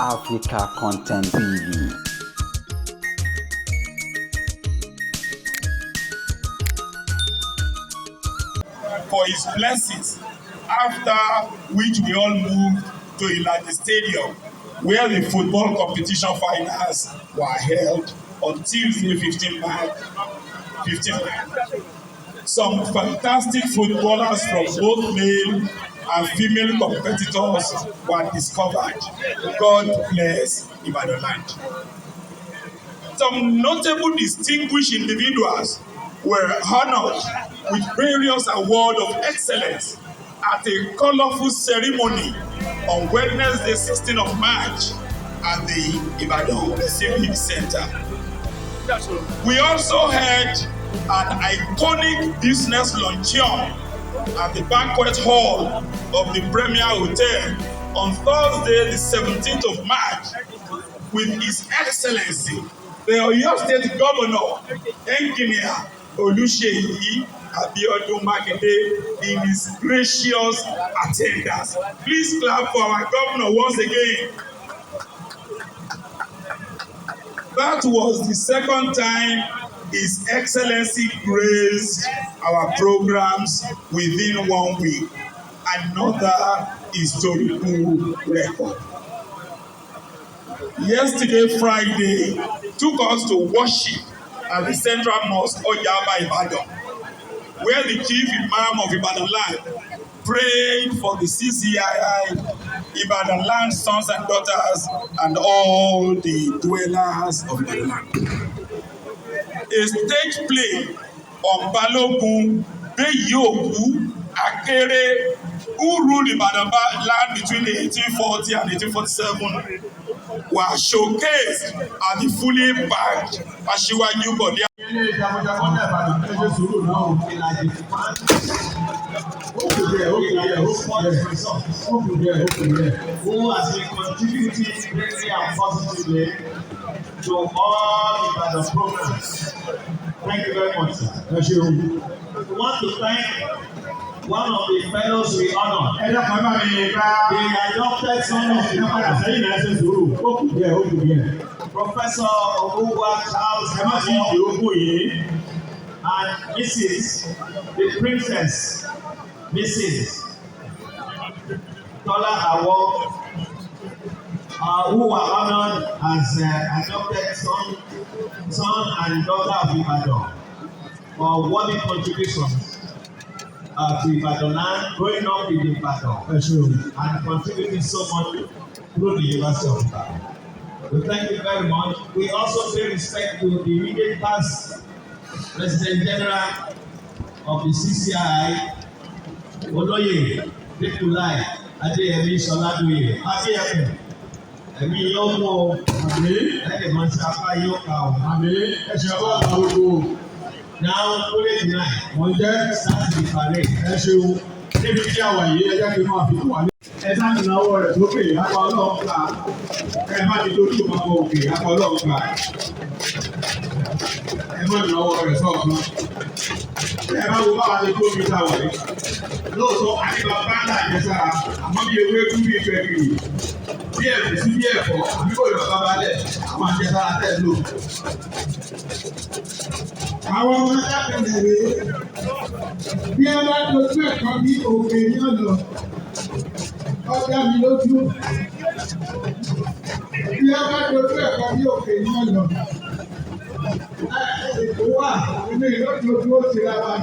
Africa Content TV. For his blessings, after which we all moved to Ibadan Stadium, where the football competition finals were held on Tuesday, 15 March. Some fantastic footballers from both male and female competitors were discovered. God bless Ibadan land. Some notable distinguished individuals were honored with various awards of excellence at a colorful ceremony on Wednesday, 16th of March at the Ibadan Civic Center. We also had an iconic business luncheon at the banquet hall of the Premier Hotel on Thursday, the 17th of March with His Excellency, the Oyo State Governor, Engineer Oluseyi Abiodun Makinde, in his gracious attendance. Please clap for our governor once again. That was the second time His Excellency graced our programs within 1 week. Another historical record. Yesterday, Friday, took us to worship at the Central Mosque, Ojaba, Ibadan, where the Chief Imam of Ibadan land prayed for the CCII, Ibadan land sons and daughters, and all the dwellers of Ibadan land. A stage play on Balogun Beyoku Akere, who ruled Ibadan land between 1840 and 1847, were showcased at the fully packed Aṣíwájú Bọ̀dé. Who has been contributing greatly and positively to all Ibadan programs. Thank you very much, sir. We want to thank one of the fellows we honor. The adopted son of Ibadan, Professor Ogunwa Charles and Mrs. the Princess, Mrs. Tola Awo, who were honored as adopted son and daughter of Ibadan for worthy contributions to Ibadan land, growing up in Ibadan and contributing so much through the University of Ibadan. We thank you very much. We also pay respect to the immediate past President General of the CCI, Oloye Nikolai Adeyemi Soladoye. Adeyemi, ẹ̀mí yóò mú o, ẹ̀ẹ́dẹ̀ máa ń ṣe apá yóò kà o. Ẹ̀ṣẹ̀ bá wà gbogbo. Now, fully tonight, wọ́n jẹ́ start the parade. Ẹ ṣeun, níbi tí àwa yìí ẹ jẹ́ kí n máa fi wà ní. Ẹ sáà ní ìnáwó rẹ̀ sókè, apá ọlọ́run gbà. Ẹ má ti dojú ìpapọ̀ òkè, apá ọlọ́run gbà. Ẹ má ìnáwó rẹ̀ sọ̀kan. Ẹ má wo báwa ṣe tó mi ta wà yìí. Lóòótọ́, àdìbà bá ń dàjẹ́ sára, àmọ́ bí ewé kú bí ìfẹ́ kiri. Bí ẹ̀fọ́ sí bí ẹ̀fọ́, àbí kò yọ̀ sábàlẹ̀, àwọn àjẹsára tẹ̀ lò. Àwọn ọmọ alákẹ̀lẹ̀ rèé, bí ẹ bá dojú ẹ̀kọ́ bí òkè ní ọ̀nà, ọjà mi lójú. Bí ẹ bá dojú ẹ̀kọ́ bí òkè ní ọ̀nà, ètò wà, èmi yóò dojú ó ti ra wa.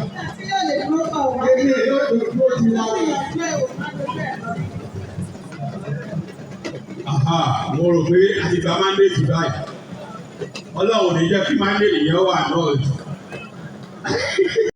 Èmi yóò dojú ó ti ra wa. Mo rò pé àti gba mandate báyìí. Ọlọ́run ò ní jẹ́ kí mandate yẹn wà náà jù.